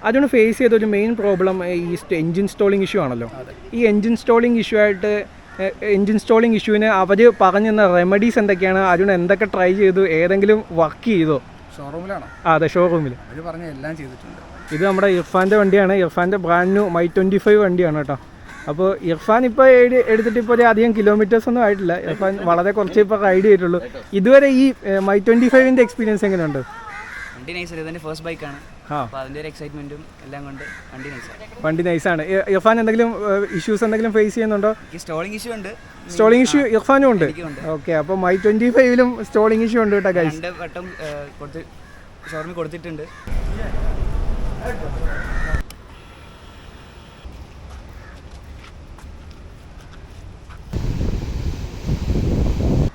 അതിന് ഫേസ് ചെയ്തൊരു main problem ഈ എൻജിൻ സ്റ്റോളിംഗ് ഇഷ്യൂ ആണല്ലോ. ഈ എൻജിൻ സ്റ്റോളിംഗ് ഇഷ്യൂവിന് അവർ പറഞ്ഞുതന്ന റെമഡീസ് എന്തൊക്കെയാണ്? അതിന് എന്തൊക്കെ ട്രൈ ചെയ്തു? ഏതെങ്കിലും വർക്ക് ചെയ്തോ? ഷോറൂമിലാണോ? അതെ, ഷോറൂമിൽ. അവർ പറഞ്ഞ എല്ലാം ചെയ്തിട്ടുണ്ട്. ഇത് നമ്മുടെ ഇർഫാൻ്റെ വണ്ടിയാണ്. ഇർഫാൻ്റെ ബ്രാൻഡ് ന്യൂ My25 വണ്ടിയാണ് കേട്ടോ. അപ്പോൾ ഇർഫാൻ ഇപ്പോൾ എടുത്തിട്ട് ഇപ്പോൾ അധികം കിലോമീറ്റേഴ്സ് ഒന്നും ആയിട്ടില്ല. ഇർഫാൻ വളരെ കുറച്ച് ഇപ്പോൾ റൈഡ് ചെയ്തിട്ടുള്ളൂ. ഇതുവരെ ഈ My25ൻ്റെ എക്സ്പീരിയൻസ് എങ്ങനെയുണ്ട്? വണ്ടി നൈസ്. ഇതിൻ്റെ ഫസ്റ്റ് ബൈക്കാണ്. അപ്പോൾ അതിൻ്റെ ഒരു എക്സൈറ്റ്മെൻറ്റും എല്ലാം കൊണ്ട് വണ്ടി നൈസാണ്. ഇർഫാൻ എന്തെങ്കിലും ഇഷ്യൂസ് എന്തെങ്കിലും ഫേസ് ചെയ്യുന്നുണ്ടോ? സ്റ്റോളിംഗ് ഇഷ്യൂ ഉണ്ട്. സ്റ്റോളിംഗ് ഇഷ്യൂ ഇർഫാനും ഉണ്ട്. ഓക്കെ, അപ്പോൾ My25ലും സ്റ്റോളിംഗ് ഇഷ്യൂ ഉണ്ട് കേട്ടോ ഗൈസ്. 2 വട്ടം ഷോറൂമിൽ കൊടുത്തിട്ടുണ്ട്.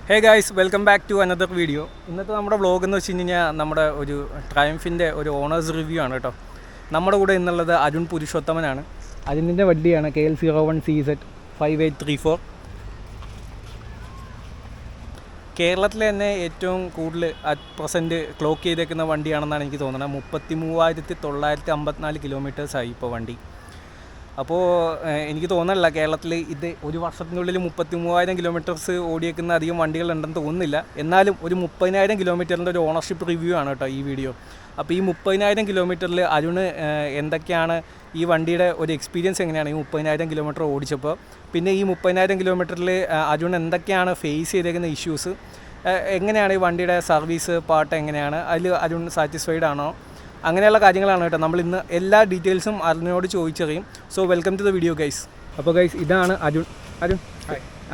Hey guys, welcome back to another video. ഇന്നത്തെ നമ്മുടെ വ്ളോഗ് എന്ന് വെച്ച് കഴിഞ്ഞാൽ നമ്മുടെ ഒരു ട്രയംഫിൻ്റെ ഒരു ഓണേഴ്സ് റിവ്യൂ ആണ് കേട്ടോ. നമ്മുടെ കൂടെ ഇന്നുള്ളത് അരുൺ പുരുഷോത്തമനാണ്. അരുണിൻ്റെ വണ്ടിയാണ് KL 01CZ 5834. കേരളത്തിലെ തന്നെ ഏറ്റവും കൂടുതൽ അറ്റ് പ്രസൻറ്റ് ക്ലോക്ക് ചെയ്തേക്കുന്ന വണ്ടിയാണെന്നാണ് എനിക്ക് തോന്നുന്നത്. 33,954 കിലോമീറ്റേഴ്സായി ഇപ്പോൾ വണ്ടി. അപ്പോൾ എനിക്ക് തോന്നുന്നില്ല കേരളത്തിൽ ഇത് ഒരു വർഷത്തിനുള്ളിൽ 33,000 കിലോമീറ്റേഴ്സ് ഓടിയേക്കുന്ന അധികം വണ്ടികളുണ്ടെന്ന് തോന്നുന്നില്ല. എന്നാലും ഒരു 30,000 കിലോമീറ്ററിൻ്റെ ഒരു ഓണർഷിപ്പ് റിവ്യൂ ആണ് കേട്ടോ ഈ വീഡിയോ. അപ്പോൾ ഈ 30,000 കിലോമീറ്ററിൽ അരുണ് എന്തൊക്കെയാണ് ഈ വണ്ടിയുടെ ഒരു എക്സ്പീരിയൻസ് എങ്ങനെയാണ് ഈ 30,000 കിലോമീറ്റർ ഓടിച്ചപ്പോൾ, പിന്നെ ഈ 30,000 കിലോമീറ്ററിൽ അരുൺ എന്തൊക്കെയാണ് ഫേസ് ചെയ്തേക്കുന്ന ഇഷ്യൂസ്, എങ്ങനെയാണ് ഈ വണ്ടിയുടെ സർവീസ് പാർട്ട് എങ്ങനെയാണ്, അതിൽ അരുൺ സാറ്റിസ്ഫൈഡ് ആണോ, അങ്ങനെയുള്ള കാര്യങ്ങളാണ് കേട്ടോ നമ്മൾ ഇന്ന് എല്ലാ ഡീറ്റെയിൽസും അരുണിനോട് ചോദിച്ചറിയും. So welcome to the video guys. അപ്പോൾ ഗൈസ്, ഇതാണ് അരുൺ.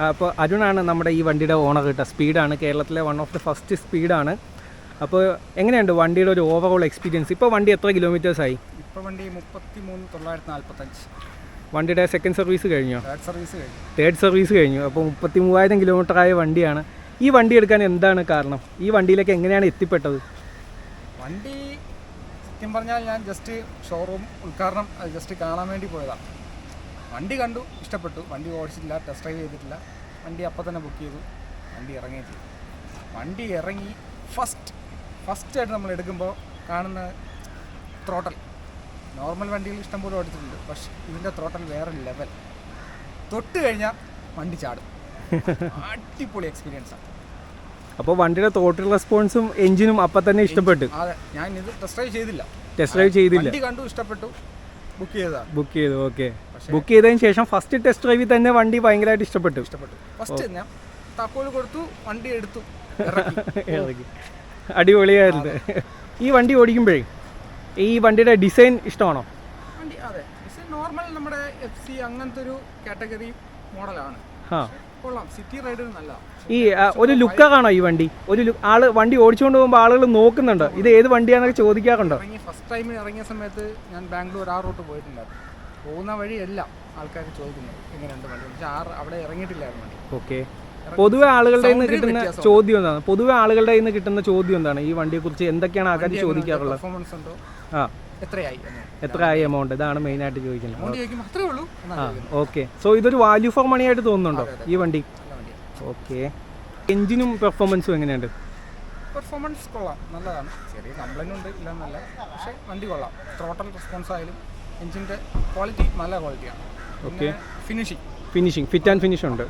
അപ്പോൾ അരുണാണ് നമ്മുടെ ഈ വണ്ടിയുടെ ഓണർ കേട്ടോ. സ്പീഡാണ് കേരളത്തിലെ വൺ ഓഫ് ദ ഫസ്റ്റ് സ്പീഡാണ്. അപ്പോൾ എങ്ങനെയുണ്ട് വണ്ടിയുടെ ഒരു ഓവറോൾ എക്സ്പീരിയൻസ്? ഇപ്പോൾ വണ്ടി എത്ര കിലോമീറ്റേഴ്സായി? ഇപ്പോൾ വണ്ടി 33,945. വണ്ടിയുടെ സെക്കൻഡ് സർവീസ് കഴിഞ്ഞോ? തേർഡ് സർവീസ് കഴിഞ്ഞു. അപ്പോൾ 33,000 കിലോമീറ്റർ ആയ വണ്ടിയാണ്. ഈ വണ്ടി എടുക്കാൻ എന്താണ് കാരണം? ഈ വണ്ടിയിലേക്ക് എങ്ങനെയാണ് എത്തിപ്പെട്ടത്? വണ്ടി സത്യം പറഞ്ഞാൽ ഞാൻ ജസ്റ്റ് ഷോറൂം ഉദ്ഘാടനം ജസ്റ്റ് കാണാൻ വേണ്ടി പോയതാണ്. വണ്ടി കണ്ടു, ഇഷ്ടപ്പെട്ടു. വണ്ടി ഓടിച്ചിട്ടില്ല, ടെസ്റ്റ് ഡ്രൈവ് ചെയ്തിട്ടില്ല. വണ്ടി അപ്പം തന്നെ ബുക്ക് ചെയ്തു. വണ്ടി ഇറങ്ങുകയും ചെയ്തു. വണ്ടി ഇറങ്ങി ഫസ്റ്റായിട്ട് നമ്മൾ എടുക്കുമ്പോൾ കാണുന്ന ത്രോട്ടൽ, നോർമൽ വണ്ടികൾ ഇഷ്ടംപോലെ ഓടിച്ചിട്ടുണ്ട്. പക്ഷേ ഇതിൻ്റെ ത്രോട്ടൽ വേറെ ലെവൽ. തൊട്ട് കഴിഞ്ഞാൽ വണ്ടി ചാടും. അടിപൊളി എക്സ്പീരിയൻസാണ്. അപ്പോൾ വണ്ടിയുടെ ടോട്ടൽ റെസ്പോൺസും എഞ്ചിനും അപ്പം തന്നെ ഇഷ്ടപ്പെട്ടു. അതെ, ഞാൻ ഇത് ടെസ്റ്റ് ഡ്രൈവ് ചെയ്തില്ല. വണ്ടി കണ്ടു, ഇഷ്ടപ്പെട്ടു, ബുക്ക് ചെയ്തു. ഓക്കെ, ബുക്ക് ചെയ്തതിന് ശേഷം ഫസ്റ്റ് ടെസ്റ്റ് ഡ്രൈവിൽ തന്നെ വണ്ടി ഭയങ്കരമായിട്ട് ഇഷ്ടപ്പെട്ടു. ഫസ്റ്റ് ഞാൻ താക്കോൽ കൊടുത്തു, വണ്ടി എടുത്തു, ഇറങ്ങി. അടിപൊളിയായിരുന്നു. ഈ വണ്ടി ഓടിക്കുമ്പോഴേ ഈ വണ്ടിയുടെ ഡിസൈൻ ഇഷ്ടമാണോ? വണ്ടി അതെ, ഡിസൈൻ നോർമൽ നമ്മുടെ FC അങ്ങനത്തെ ഒരു കാറ്റഗറി മോഡലാണ്. കൊള്ളാം, സിറ്റി റൈഡിന് നല്ലതാണ്. ഈ ഒരു ലുക്കാണോ ഈ വണ്ടി? ആള് വണ്ടി ഓടിച്ചുകൊണ്ട് പോകുമ്പോൾ ആളുകൾ നോക്കുന്നുണ്ടോ ഇത് ഏത് വണ്ടിയാണെന്നൊക്കെ ചോദിക്കാറുണ്ടോ? ഫസ്റ്റ് ടൈം ഇറങ്ങിയ സമയത്ത് ഞാൻ ബാംഗ്ലൂർ ആ റൂട്ട് പോയിട്ടുണ്ടായിരുന്നു. പോകുന്ന വഴിയെല്ലാം ആൾക്കാർ ചോദിക്കുന്നത് എങ്ങനെയുണ്ട് വണ്ടി, പക്ഷേ അവിടെ ഇറങ്ങിയിട്ടില്ലായിരുന്നു വണ്ടി. ഓക്കെ, പൊതുവെ ആളുകളുടെ കയ്യിൽ നിന്ന് കിട്ടുന്ന ചോദ്യം എന്താണ്? ചോദ്യം എന്താണ് ഈ വണ്ടിയെ കുറിച്ച്? എന്തൊക്കെയാണ് ആൾക്കാർ ചോദിക്കാറുള്ളത്? പെർഫോമൻസ് ഉണ്ടോ, എത്രയായി എമൗണ്ട്, ഇതാണ് മെയിനായിട്ട് ചോദിക്കുന്നത്. അത്രേ ഉള്ളൂ. ഓക്കെ, സോ ഇതൊരു വാല്യൂ ഫോർ മണി ആയിട്ട് തോന്നുന്നുണ്ടോ ഈ വണ്ടി? ഓക്കെ, എഞ്ചിനും പെർഫോമൻസും എങ്ങനെയുണ്ട്? പെർഫോമൻസ് കൊള്ളാം, നല്ലതാണ്. ചെറിയ കംപ്ലൈൻറ്റ് ഉണ്ട്, ഇല്ലെന്നല്ല, പക്ഷേ വണ്ടി കൊള്ളാം. ത്രോട്ടൽ റെസ്പോൺസ് ആയാലും എഞ്ചിൻ്റെ ക്വാളിറ്റി നല്ല ക്വാളിറ്റിയാണ്. Okay, finishing fit and finish ഉണ്ട്.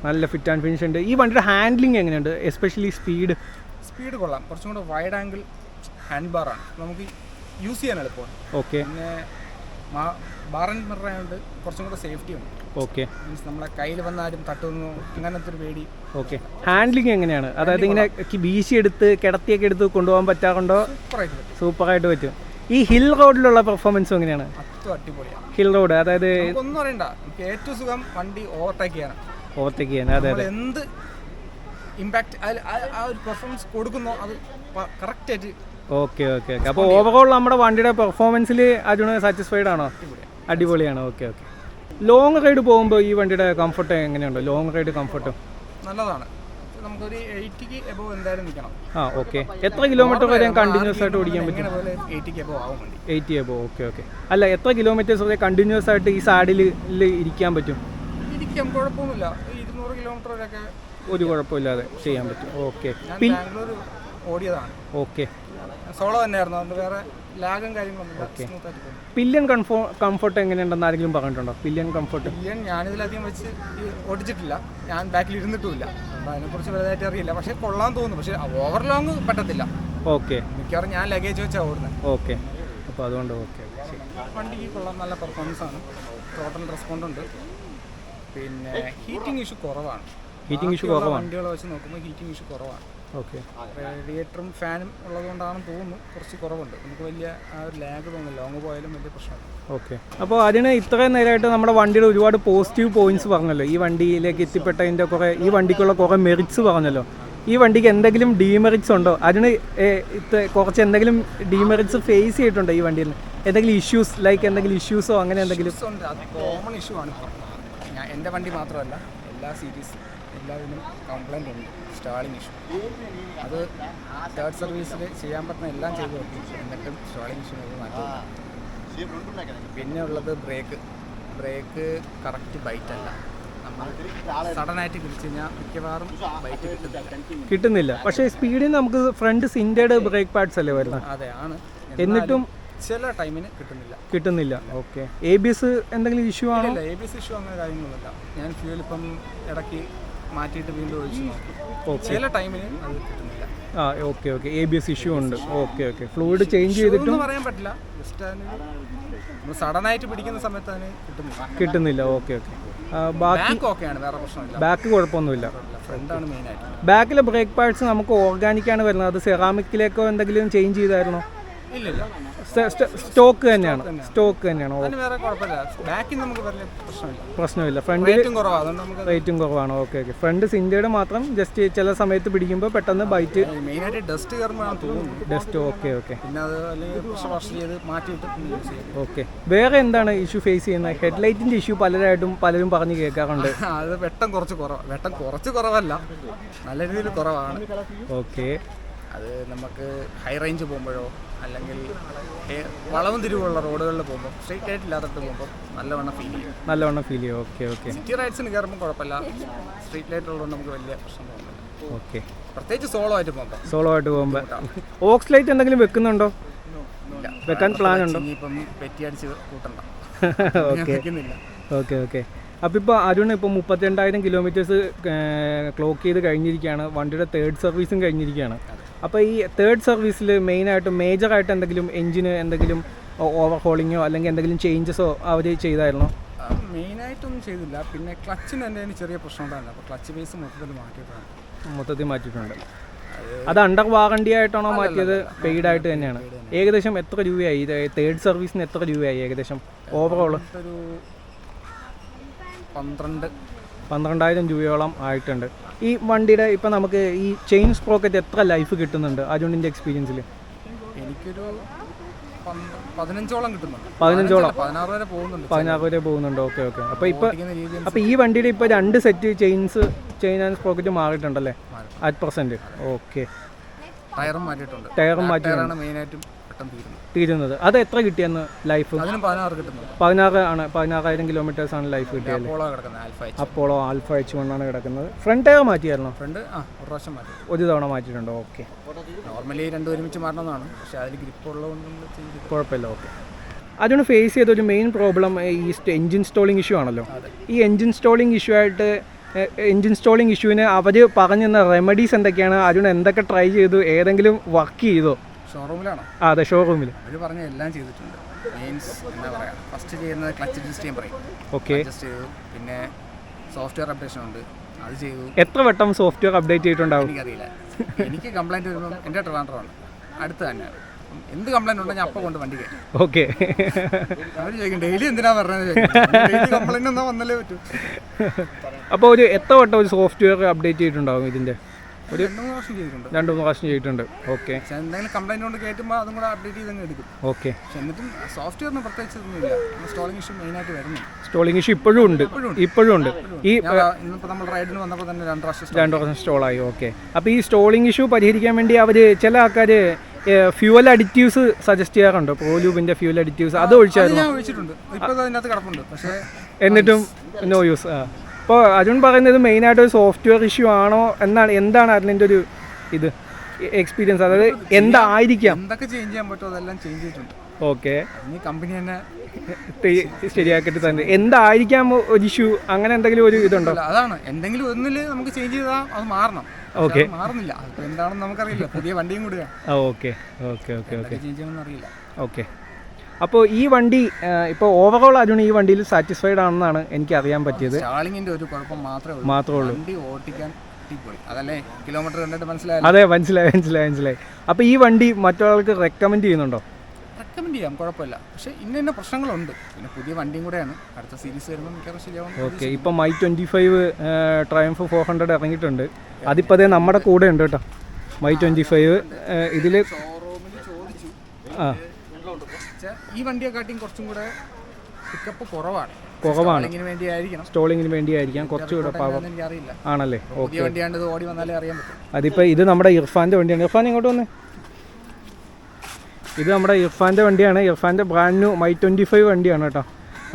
നല്ല ഫിറ്റ് ആൻഡ് ഫിനിഷ് ഉണ്ട്. ഈ വണ്ടിയുടെ ഹാൻഡ്ലിംഗ് എങ്ങനെയുണ്ട്? എസ്പെഷ്യലി സ്പീഡ് കൊള്ളാം. കുറച്ചും കൂടെ വൈഡ് ആംഗിൾ ഹാൻഡ് ബാറാണ്, നമുക്ക് യൂസ് ചെയ്യാൻ എളുപ്പമാണ്. ഓക്കെ, പിന്നെ ബാർ ആൻഡ് മിറർ ആയതുകൊണ്ട് കുറച്ചും കൂടെ സേഫ്റ്റി ഉണ്ട്. ഓക്കെ, മീൻസ് നമ്മളെ കയ്യിൽ വന്നാലും തട്ടുന്നു അങ്ങനത്തെ ഒരു പേടി. ഓക്കെ, ഹാൻഡ്ലിംഗ് എങ്ങനെയാണ്? അതായത് ഇങ്ങനെ വീശി എടുത്ത് കിടത്തിയൊക്കെ എടുത്ത് കൊണ്ടുപോകാൻ പറ്റാറുണ്ടോ? സൂപ്പറായിട്ട് പറ്റും. ഈ ഹിൽ റോഡിലുള്ള പെർഫോമൻസും എങ്ങനെയാണ്? അടിപൊളിയാണ്. ഹിൽ റോഡ് അതായത് ഒന്നും അറിയണ്ട, നമുക്ക് ഏറ്റവും സുഖം വണ്ടി ഓവർടേക്ക് ചെയ്യാൻ. അതെ, എന്ത് ഇമ്പാക്ട് ആ ഒരു പെർഫോമൻസ് കൊടുക്കുന്നോ അത് കറക്റ്റ് ആയിട്ട്. ഓക്കെ, അപ്പോൾ ഓവറോൾ നമ്മുടെ വണ്ടിയുടെ പെർഫോമൻസിൽ അരുണ് സാറ്റിസ്ഫൈഡ് ആണോ? അടിപൊളിയാണ്. ഓക്കെ, ലോങ് റൈഡ് പോകുമ്പോൾ ഈ വണ്ടിയുടെ കംഫർട്ട് എങ്ങനെയുണ്ടോ? ലോങ് റൈഡ് കംഫർട്ട് നല്ലതാണ്. നമുക്കൊരു 80 എബോവ് എന്തായാലും നിൽക്കണം. ഓക്കെ, എത്ര കിലോമീറ്റർ വരെ കണ്ടിന്യൂസ് ആയിട്ട് ഓടിക്കാൻ പറ്റും? 80 എബോവ് ആവും വണ്ടി. 80 എബോവ്. ഓക്കെ, അല്ല എത്ര കിലോമീറ്റേഴ്സ് വരെ കണ്ടിന്യൂസ് ആയിട്ട് ഈ സാഡിൽ ഇരിക്കാൻ പറ്റും? കുഴപ്പമൊന്നുമില്ല. 200 കിലോമീറ്റർ വരെയൊക്കെ ഒരു കുഴപ്പമില്ലാതെ ചെയ്യാൻ പറ്റും. ഓക്കെ, ബാംഗ്ലൂർ ഓടിയതാണ്. ഓക്കെ, സോളോ തന്നെയായിരുന്നു, അതുകൊണ്ട് വേറെ ലാഗും കാര്യങ്ങളൊന്നും സ്മൂത്തായിട്ട് പോകും. പില്ലിയൻ കംഫർട്ട് എങ്ങനെയുണ്ടെന്ന് ആരെങ്കിലും പറഞ്ഞിട്ടുണ്ടോ? പില്ലിയൻ കംഫർട്ട് ഞാനിതിലധികം വെച്ച് ഓടിച്ചിട്ടില്ല, ഞാൻ ബാക്കിൽ ഇരുന്നിട്ടുമില്ല, അപ്പോൾ അതിനെക്കുറിച്ച് വലുതായിട്ട് അറിയില്ല. പക്ഷേ കൊള്ളാൻ തോന്നുന്നു, പക്ഷേ ഓവർ ലോങ് പറ്റത്തില്ല. ഓക്കെ, മിക്കവാറും ഞാൻ ലഗേജ് വെച്ചാൽ ഓടുന്നത്. ഓക്കെ, അപ്പോൾ അതുകൊണ്ട് ഓക്കെ. വണ്ടിക്ക് കൊള്ളാം, നല്ല പെർഫോമൻസ് ആണ്, ടോട്ടൽ റെസ്പോണ്ട് ഉണ്ട്. പിന്നെ ഹീറ്റിംഗ് ഇഷ്യൂ കുറവാണ്. വണ്ടികളെ വെച്ച് നോക്കുമ്പോൾ ഹീറ്റിംഗ് ഇഷ്യൂ കുറവാണ്. ഓക്കെ, റേഡിയേറ്ററും ഫാനും ഉള്ളതുകൊണ്ടാണെന്ന് തോന്നുന്നു കുറച്ച് കുറവുണ്ട്. നമുക്ക് വലിയ ആ ഒരു ലാഗ് തോന്നുന്നു, ലോങ് പോയാലും വലിയ പ്രശ്നമാണ്. ഓക്കെ, അപ്പോൾ അതിന് ഇത്രയും നേരമായിട്ട് നമ്മുടെ വണ്ടിയുടെ ഒരുപാട് പോസിറ്റീവ് പോയിന്റ്സ് പറഞ്ഞല്ലോ, ഈ വണ്ടിയിലേക്ക് എത്തിപ്പെട്ടതിൻ്റെ കുറേ, ഈ വണ്ടിക്കുള്ള കുറേ മെറിറ്റ്സ് പറഞ്ഞല്ലോ. ഈ വണ്ടിക്ക് എന്തെങ്കിലും ഡീമെറിറ്റ്സ് ഉണ്ടോ? അതിന് കുറച്ച് എന്തെങ്കിലും ഡീമെറിറ്റ്സ് ഫേസ് ചെയ്തിട്ടുണ്ടോ ഈ വണ്ടിയിൽ? എന്തെങ്കിലും ഇഷ്യൂസ്, ലൈക്ക് എന്തെങ്കിലും ഇഷ്യൂസോ അങ്ങനെ എന്തെങ്കിലും? ഉണ്ട്, അത് കോമൺ ഇഷ്യൂ ആണ്. എൻ്റെ വണ്ടി മാത്രമല്ല, എല്ലാ സീരീസ് എല്ലാത്തിനും കംപ്ലൈൻറ്റ് ഉണ്ട്, സ്റ്റാളിങ് ഇഷ്യൂ. അത് തേർഡ് സർവീസിൽ ചെയ്യാൻ പറ്റുന്ന എല്ലാം ചെയ്തു നോക്കി, എന്നിട്ടും സ്റ്റാളിങ് ഇഷ്യൂ മാറ്റി. പിന്നെ ഉള്ളത് ബ്രേക്ക് കറക്റ്റ് ബൈറ്റ് അല്ല. നമ്മൾ സഡനായിട്ട് പിടിച്ചു കഴിഞ്ഞാൽ മിക്കവാറും ബൈറ്റ് കിട്ടുന്നില്ല. പക്ഷേ സ്പീഡിൽ നമുക്ക് ഫ്രണ്ട് സിൻറ്റേഡ് ബ്രേക്ക് പാഡ്സ് അല്ലേ വരുന്നത്? അതെ ആണ്, എന്നിട്ടും ചില ടൈമിന് കിട്ടുന്നില്ല. ഓക്കെ, ABS എന്തെങ്കിലും ഇഷ്യൂ ആണോ? ഇല്ല, ABS ഇഷ്യൂ അങ്ങനെ കാര്യങ്ങളൊന്നുമില്ല. ഞാൻ ഫ്യൂൽ ഇപ്പം ഇടയ്ക്ക് മാറ്റിയിട്ട് വീണ്ടും ഒഴിച്ചു നോക്കി, ചില ടൈമിന് അത് കിട്ടുന്നില്ല. ഓക്കെ, ABS ഇഷ്യൂ ഉണ്ട്. ഓക്കെ, ഫ്ലൂയിഡ് ചേഞ്ച് ചെയ്തിട്ടും പറയാൻ പറ്റില്ല, ജസ്റ്റ് സഡനായിട്ട് പിടിക്കുന്ന സമയത്ത് അതിന് കിട്ടുന്നില്ല. ഓക്കെ, ബാക്ക് ഓക്കെയാണ്, വേറെ പ്രശ്നമില്ല, ബാക്ക് കുഴപ്പമൊന്നുമില്ല. ഫ്രണ്ടാണ് മെയിനായിട്ട്. ബാക്കിലെ ബ്രേക്ക് പാഡ്സ് നമുക്ക് ഓർഗാനിക്കാണ് വരുന്നത്, അത് സെറാമിക്കിലേക്കോ എന്തെങ്കിലും ചേഞ്ച് ചെയ്തായിരുന്നോ? ഇല്ല, സ്റ്റോക്ക് തന്നെയാണ്. വേറെ കുഴപ്പമില്ല, ബാക്കിൽ നമുക്ക് വലിയ പ്രശ്നമില്ല. ഫ്രണ്ട് റേറ്റും കുറവാണ്. ഓക്കെ, ഫ്രണ്ട് സിൻറ്റയുടെ മാത്രം ജസ്റ്റ് ചില സമയത്ത് പിടിക്കുമ്പോൾ പെട്ടെന്ന് ബൈറ്റ്, മെയിനായിട്ട് ഡസ്റ്റ്. ഓക്കെ, പിന്നെ അത് വാഷ് ചെയ്ത് മാറ്റിയിട്ട്. ഓക്കെ, വേറെ എന്താണ് ഇഷ്യൂ ഫേസ് ചെയ്യുന്നത്? ഹെഡ്ലൈറ്റിന്റെ ഇഷ്യൂ പലരും പറഞ്ഞ് കേൾക്കാറുണ്ട്. അത് വെട്ടം കുറച്ച് കുറവല്ല, നല്ല രീതിയിൽ കുറവാണ്. ഓക്കെ, അത് നമുക്ക് ഹൈ റേഞ്ച് പോകുമ്പോഴോ അല്ലെങ്കിൽ വളവും തിരിവുള്ള റോഡുകളിൽ പോകുമ്പോൾ, സ്ട്രെയിറ്റ് ആയിട്ട് ഇല്ലാത്തട്ട് പോകുമ്പോൾ നല്ലവണ്ണം ഫീൽ ചെയ്യും. ഓക്കെ, സിറ്റി റൈഡ്സിന് കയറുമ്പോൾ കുഴപ്പമില്ല, സ്ട്രീറ്റ് ലൈറ്റ് ഉള്ളതുകൊണ്ട് നമുക്ക് വലിയ പ്രശ്നം തോന്നുന്നില്ല. ഓക്കെ, പ്രത്യേകിച്ച് സോളോ ആയിട്ട് പോകുമ്പോൾ. ഓക്സ് ലൈറ്റ് എന്തെങ്കിലും വെക്കുന്നുണ്ടോ? വെക്കാൻ പ്ലാൻ ഉണ്ടോ? ഇപ്പം പെറ്റി അടിച്ച് കൂട്ടണ്ട. ഓക്കെ. അപ്പോൾ ഇപ്പോൾ അരുൺ ഇപ്പോൾ 32,000 കിലോമീറ്റേഴ്സ് ക്ലോക്ക് ചെയ്ത് കഴിഞ്ഞിരിക്കുകയാണ്. വണ്ടിയുടെ തേർഡ് സർവീസും കഴിഞ്ഞിരിക്കുകയാണ്. അപ്പോൾ ഈ തേർഡ് സർവീസിൽ മേജറായിട്ട് എന്തെങ്കിലും എഞ്ചിന് എന്തെങ്കിലും ഓവർഹോളിങ്ങോ അല്ലെങ്കിൽ എന്തെങ്കിലും ചേഞ്ചസോ അവർ ചെയ്തായിരുന്നോ? മെയിനായിട്ടൊന്നും ചെയ്തില്ല. പിന്നെ ക്ലച്ചിന് എന്തെങ്കിലും ചെറിയ പ്രശ്നം ഉണ്ടായിരുന്നു, അപ്പോൾ ക്ലച്ച് ബേസ് മൊത്തത്തിൽ മാറ്റിയിട്ടുണ്ട്. അത് അണ്ടർ വാറണ്ടി ആയിട്ടാണോ മാറ്റിയത്? പെയ്ഡ് ആയിട്ട് തന്നെയാണ്. ഏകദേശം എത്ര രൂപയായി തേർഡ് സർവീസിന്? എത്ര രൂപയായി ഏകദേശം ഓവറോൾ? 12,000 രൂപയോളം ആയിട്ടുണ്ട്. ഈ വണ്ടിയുടെ ഇപ്പോൾ നമുക്ക് ഈ ചെയിൻ സ്പ്രോക്കറ്റ് എത്ര ലൈഫ് കിട്ടുന്നുണ്ട് അരുണിൻ്റെ എക്സ്പീരിയൻസിൽ? എനിക്കൊരു 15ഓളം കിട്ടുന്നുണ്ട്. 16 വരെ പോകുന്നുണ്ട്. ഓക്കെ. അപ്പോൾ ഈ വണ്ടിയുടെ ഇപ്പോൾ 2 സെറ്റ് ചെയിൻ ആൻഡ് സ്പ്രോക്കറ്റ് മാറിയിട്ടുണ്ടല്ലേ അറ്റ് പ്രസൻറ്റ്? ഓക്കെ, ടയറും മാറ്റിയിട്ടുണ്ട്. മെയിനായിട്ടും തീരുന്നത്. അത് എത്ര കിട്ടിയെന്ന് ലൈഫ്? 16,000 കിലോമീറ്റേഴ്സ് ആണ് ലൈഫ് കിട്ടിയത്. അപ്പോളോ ആൽഫ H1 ആണ് കിടക്കുന്നത്. ഫ്രണ്ട് ടയർ മാറ്റിയായിരുന്നോ? ഒരു തവണ മാറ്റിയിട്ടുണ്ടോ? ഓക്കെ, നോർമലി 2 ഒരുമിച്ച് മാറണമെന്നാണ്, പക്ഷേ അതിൽ ഗ്രിപ്പ് ഉള്ളതുകൊണ്ട് കുഴപ്പമില്ല. ഓക്കെ, അതിന് ഫേസ് ചെയ്ത ഒരു മെയിൻ പ്രോബ്ലം ഈ എൻജിൻ സ്റ്റോളിംഗ് ഇഷ്യൂ ആണല്ലോ. ഈ എൻജിൻ സ്റ്റോളിംഗ് ഇഷ്യൂവിന് അവർ പറഞ്ഞിരുന്ന റെമഡീസ് എന്തൊക്കെയാണ്? അരുൺ എന്തൊക്കെ ട്രൈ ചെയ്തു? ഏതെങ്കിലും വർക്ക് ചെയ്തോ? ഷോറൂമിലാണോ? അതെ, ഷോറൂമിൽ. അവർ പറഞ്ഞ എല്ലാം ചെയ്തിട്ടുണ്ട്. മീൻസ് എന്താ പറയുക, ഫസ്റ്റ് ചെയ്യുന്നത് ക്ലച്ച് അഡ്ജസ്റ്റ് ചെയ്യാൻ പറയും. ഓക്കെ, അഡ്ജസ്റ്റ് ചെയ്തു. പിന്നെ സോഫ്റ്റ്വെയർ അപ്ഡേഷൻ ഉണ്ട്, അത് ചെയ്തു. എത്ര വട്ടം സോഫ്റ്റ്വെയർ അപ്ഡേറ്റ് ചെയ്തിട്ടുണ്ടാവും? എനിക്കറിയില്ല. എനിക്ക് കംപ്ലൈൻറ്റ് വരുമ്പം എൻ്റെ ട്രിവാൻഡ്രമാണ്, അടുത്ത് തന്നെയാണ്. എന്ത് കംപ്ലൈൻറ്റ് ഉണ്ടെങ്കിൽ അപ്പം കൊണ്ട് വണ്ടി കയറ്റും. ഓക്കെ, അവർ ചോദിക്കും ഡെയിലി എന്തിനാ പറഞ്ഞത്, ഡെയിലി കംപ്ലൈൻറ്റ് ഒന്നും വന്നല്ലേ പറ്റൂ. അപ്പോൾ എത്ര വട്ടം ഒരു സോഫ്റ്റ്വെയർ അപ്ഡേറ്റ് ചെയ്തിട്ടുണ്ടാവും ഇതിൻ്റെ? ഒരു 2-3 പ്രാവശ്യം ചെയ്തിട്ടുണ്ട്. ഓക്കെ, എന്തെങ്കിലും കംപ്ലൈൻറ്റ് കൊണ്ട് കയറ്റുമ്പോൾ അതും കൂടെ അപ്ഡേറ്റ് ചെയ്ത് എടുക്കും. ഓക്കെ, പക്ഷെ എന്നിട്ടും സോഫ്റ്റ്വെയറിന് പ്രത്യേകിച്ച് ഒന്നുമില്ല. സ്റ്റോളിംഗ് ഇഷ്യൂ മെയിനായിട്ട് വരുന്നു. സ്റ്റോളിംഗ് ഇഷ്യൂ ഇപ്പോഴും ഉണ്ട്. ഈ ഇന്നിപ്പോൾ നമ്മൾ റൈഡിന് വന്നപ്പോൾ തന്നെ 2 പ്രാവശ്യം സ്റ്റോളായി. ഓക്കെ, അപ്പോൾ ഈ സ്റ്റോളിംഗ് ഇഷ്യൂ പരിഹരിക്കാൻ വേണ്ടി ചില ആൾക്കാർ ഫ്യൂവൽ അഡിറ്റീവ്സ് സജസ്റ്റ് ചെയ്യാറുണ്ട്. പ്രോലൂബിൻ്റെ ഫ്യൂവൽ അഡിറ്റീവ്സ് അത് ഒഴിച്ചായിരുന്നു? ഞാൻ ഒഴിച്ചിട്ടുണ്ട്, ഇപ്പോൾ അതിനകത്ത് കിടപ്പുണ്ട്. പക്ഷേ എന്നിട്ടും നോ യൂസ്. അപ്പോൾ അരുൺ പറയുന്നത് മെയിനായിട്ട് ഒരു സോഫ്റ്റ്വെയർ ഇഷ്യൂ ആണോ എന്താണ് അതിൻ്റെ ഒരു ഇത്? എക്സ്പീരിയൻസ്, അതായത് എന്തായിരിക്കാം എന്തൊക്കെ ചേഞ്ച് ചെയ്യാൻ പറ്റുമോ അതെല്ലാം ചേഞ്ച് ചെയ്തിട്ടുണ്ട്. ഓക്കെ, ഇനി കമ്പനി തന്നെ ശരിയാക്കിയിട്ട് തന്നെ എന്തായിരിക്കാം ഒരു ഇഷ്യൂ, അങ്ങനെ എന്തെങ്കിലും ഒരു ഇതുണ്ടോ? അതാണ് എന്തെങ്കിലും ഒന്നില് നമുക്ക് ചേഞ്ച് ചെയ്താൽ അത് മാറണം. ഓക്കെ, മാറുന്നില്ല, അത് എന്താണെന്ന് നമുക്കറിയില്ല. പുതിയ വണ്ടിയും കൂടിയാണ്. Okay okay okay okay change ചെയ്യണമെന്ന് അറിയില്ല. ഓക്കെ. അപ്പോൾ ഈ വണ്ടി ഇപ്പോൾ ഓവറോൾ അരുൺ ഈ വണ്ടിയിൽ സാറ്റിസ്ഫൈഡ് ആണെന്നാണ് എനിക്ക് അറിയാൻ പറ്റിയത്. സ്റ്റാളിങ്ങിന്റെ ഒരു കുഴപ്പം മാത്രമേ ഉള്ളൂ. വണ്ടി ഓടിക്കാൻ അതല്ലേ കിലോമീറ്റർ കണ്ടിട്ട് മനസ്സിലായി. അതെ, മനസ്സിലായി. അപ്പോൾ ഈ വണ്ടി മറ്റൊരാൾക്ക് റെക്കമെൻഡ് ചെയ്യുന്നുണ്ടോ? റെക്കമെൻഡ് ചെയ്യാം, കുഴപ്പമില്ല. പക്ഷേ ഇന്ന പ്രശ്നങ്ങളുണ്ട്. പിന്നെ പുതിയ വണ്ടിയും കൂടെയാണ്, അടുത്ത സീരീസ് വരുമ്പോൾ മിക്കവാറും ശരിയാവും. ഓക്കെ, ഇപ്പോൾ മൈ 25 ട്രയംഫ് 400 ഇറങ്ങിയിട്ടുണ്ട്. അതിപ്പോൾ അതേ നമ്മുടെ കൂടെ ഉണ്ട് കേട്ടോ, മൈ 25 ഇതിൽ. ആ, ഈ വണ്ടിയെക്കാട്ടിയും കുറച്ചും കൂടെ പിക്കപ്പ് കുറവാണ്. സ്റ്റോളിങ്ങിന് വേണ്ടിയായിരിക്കാം കുറച്ചുകൂടെ പവർ ആണല്ലേ. ഓക്കെ, അതിപ്പോൾ ഇത് നമ്മുടെ ഇർഫാൻ്റെ വണ്ടിയാണ്. ഇർഫാൻ ഇങ്ങോട്ട് വന്നേ. ഇത് നമ്മുടെ ഇർഫാൻ്റെ വണ്ടിയാണ്. ഇർഫാൻ്റെ ബ്രാൻഡ് ന്യൂ മൈ 25 വണ്ടിയാണ് കേട്ടോ.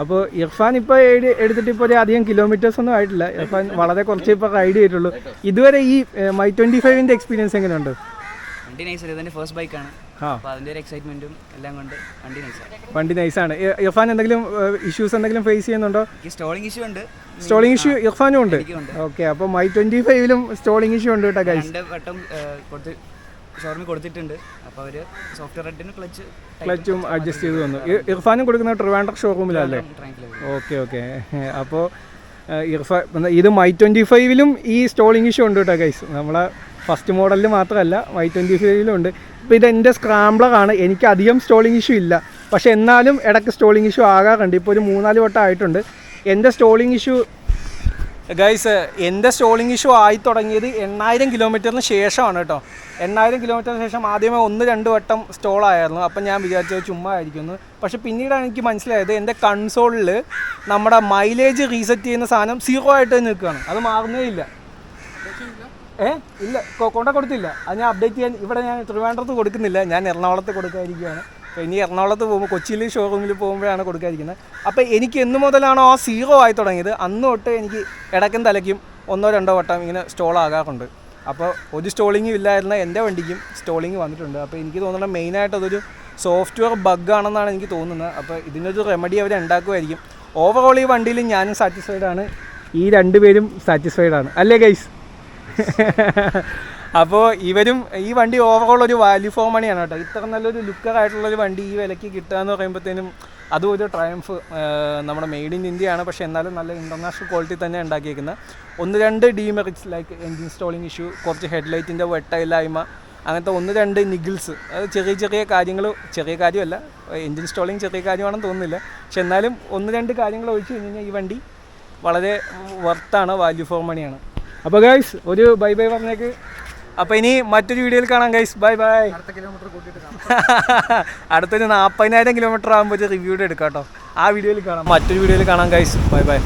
അപ്പോൾ ഇർഫാൻ ഇപ്പോൾ എടുത്തിട്ട് ഇപ്പോൾ ഒരു അധികം കിലോമീറ്റേഴ്സ് ഒന്നും ആയിട്ടില്ല. ഇർഫാൻ വളരെ കുറച്ച് ഇപ്പോൾ റൈഡ് ചെയ്തിട്ടുള്ളൂ. ഇതുവരെ ഈ മൈ 25ൻ്റെ എക്സ്പീരിയൻസ് എങ്ങനെയുണ്ട്? വണ്ടി നൈസ്, ഇതെൻ്റെ ഫസ്റ്റ് ബൈക്കാണ്. അപ്പോൾ അതിൻ്റെ ഒരു എക്സൈറ്റ്മെൻറ്റും എല്ലാം കൊണ്ട് വണ്ടി നൈസാണ്. ഇർഫാൻ എന്തെങ്കിലും ഇഷ്യൂസ് എന്തെങ്കിലും ഫേസ് ചെയ്യുന്നുണ്ടോ? സ്റ്റോളിംഗ് ഇഷ്യൂ ഉണ്ട്. സ്റ്റോളിംഗ് ഇഷ്യൂ ഇർഫാനും ഉണ്ട്. ഓക്കെ, അപ്പോൾ മൈ 25ലും സ്റ്റോളിംഗ് ഇഷ്യൂ ഉണ്ട് കേട്ടോ ഗൈസ്. 2 വട്ടം ഷോറൂമിൽ കൊടുത്തിട്ടുണ്ട്. അപ്പോൾ അവർ സോഫ്റ്റ്വെയർ റെഡിന് ക്ലച്ചും അഡ്ജസ്റ്റ് ചെയ്ത് വന്നു. ഇർഫാനും കൊടുക്കുന്നത് ട്രിവാൻഡ്രം ഷോറൂമിലല്ലേ? ഓക്കെ. അപ്പോൾ ഇർഫാൻ ഇത് മൈ 25ലും ഈ സ്റ്റോളിംഗ് ഇഷ്യൂ ഉണ്ട് കേട്ടോ ഗൈസ്. നമ്മളെ ഫസ്റ്റ് മോഡലിൽ മാത്രമല്ല മൈ 25ലും ഉണ്ട്. ഇപ്പോൾ ഇത് എൻ്റെ സ്ക്രാംബ്ലറാണ്. എനിക്ക് അധികം സ്റ്റോളിംഗ് ഇഷ്യൂ ഇല്ല, പക്ഷേ എന്നാലും ഇടയ്ക്ക് സ്റ്റോളിംഗ് ഇഷ്യൂ ആകാറുണ്ട്. ഇപ്പോൾ ഒരു 3-4 വട്ടം ആയിട്ടുണ്ട് എൻ്റെ സ്റ്റോളിംഗ് ഇഷ്യൂ ഗൈസ്. എൻ്റെ സ്റ്റോളിംഗ് ഇഷ്യൂ ആയി തുടങ്ങിയത് 8000 കിലോമീറ്ററിന് ശേഷമാണ് കേട്ടോ. 8000 കിലോമീറ്ററിന് ശേഷം ആദ്യമേ 1-2 വട്ടം സ്റ്റോളായിരുന്നു. അപ്പം ഞാൻ വിചാരിച്ചത് ചുമ്മാ ആയിരിക്കുന്നു. പക്ഷേ പിന്നീടാണ് എനിക്ക് മനസ്സിലായത് എൻ്റെ കൺസോളിൽ നമ്മുടെ മൈലേജ് റീസെറ്റ് ചെയ്യുന്ന സാധനം 0 ആയിട്ട് നിൽക്കുകയാണ്. അത് മാറുന്നേ ഇല്ല. ഇല്ല, കൊടുത്തില്ല. അത് ഞാൻ അപ്ഡേറ്റ് ചെയ്യാൻ ഇവിടെ ഞാൻ ട്രിവാൻഡ്രത്ത് കൊടുക്കുന്നില്ല, ഞാൻ എറണാകുളത്ത് കൊടുക്കാതിരിക്കുകയാണ്. അപ്പോൾ ഇനി എറണാകുളത്ത് പോകുമ്പോൾ കൊച്ചിയിൽ ഷോറൂമിൽ പോകുമ്പോഴാണ് കൊടുക്കാതിരിക്കുന്നത്. അപ്പോൾ എനിക്ക് എന്ന് മുതലാണോ ആ 0 ആയി തുടങ്ങിയത് അന്ന് തൊട്ട് എനിക്ക് ഇടയ്ക്കും തലയ്ക്കും 1-2 വട്ടം ഇങ്ങനെ സ്റ്റോൾ ആകാറുണ്ട്. അപ്പോൾ ഒരു സ്റ്റോളിങ്ങും ഇല്ലായിരുന്ന എൻ്റെ വണ്ടിക്കും സ്റ്റോളിങ് വന്നിട്ടുണ്ട്. അപ്പോൾ എനിക്ക് തോന്നുന്നത് മെയിനായിട്ട് അതൊരു സോഫ്റ്റ്വെയർ ബഗ്ഗാണെന്നാണ് എനിക്ക് തോന്നുന്നത്. അപ്പോൾ ഇതിനൊരു റെമഡി അവർ ഉണ്ടാക്കുമായിരിക്കും. ഓവറോൾ ഈ വണ്ടിയിൽ ഞാനും സാറ്റിസ്ഫൈഡ് ആണ്, ഈ 2 പേരും സാറ്റിസ്ഫൈഡ് ആണ്, അല്ലേ ഗൈസ്? അപ്പോൾ ഇവരും ഈ വണ്ടി ഓവറോൾ ഒരു വാല്യൂ ഫോർ മണിയാണ് കേട്ടോ. ഇത്ര നല്ലൊരു ലുക്കറായിട്ടുള്ളൊരു വണ്ടി ഈ വിലയ്ക്ക് കിട്ടുക എന്ന് പറയുമ്പോഴത്തേനും അതും ഒരു ട്രയംഫ്. നമ്മുടെ മെയ്ഡ് ഇൻ ഇന്ത്യയാണ്, പക്ഷേ എന്നാലും നല്ല ഇൻ്റർനാഷണൽ ക്വാളിറ്റി തന്നെ ഉണ്ടാക്കിയിരിക്കുന്നത്. 1-2 demerits like engine stalling issue, കുറച്ച് ഹെഡ്ലൈറ്റിൻ്റെ വെട്ടയില്ലായ്മ, അങ്ങനത്തെ 1-2 നിഗിൾസ്. അത് ചെറിയ കാര്യങ്ങൾ, ചെറിയ കാര്യമല്ല, എൻജിൻ സ്റ്റോളിംഗ് ചെറിയ കാര്യമാണെന്ന് തോന്നുന്നില്ല. പക്ഷെ എന്നാലും 1-2 കാര്യങ്ങൾ ഒഴിച്ച് കഴിഞ്ഞാൽ ഈ വണ്ടി വളരെ വർത്താണ്, വാല്യൂ ഫോർ മണിയാണ്. അപ്പോൾ ഗൈസ് ഒരു ബൈ പറഞ്ഞേക്ക്. അപ്പോൾ ഇനി മറ്റൊരു വീഡിയോയിൽ കാണാം ഗൈസ്. ബൈ. അടുത്തൊരു 40,000 കിലോമീറ്റർ ആകുമ്പോൾ ഒരു റിവ്യൂടെ എടുക്കാം കേട്ടോ. ആ വീഡിയോയിൽ കാണാം, മറ്റൊരു വീഡിയോയിൽ കാണാം ഗൈസ്. ബൈ.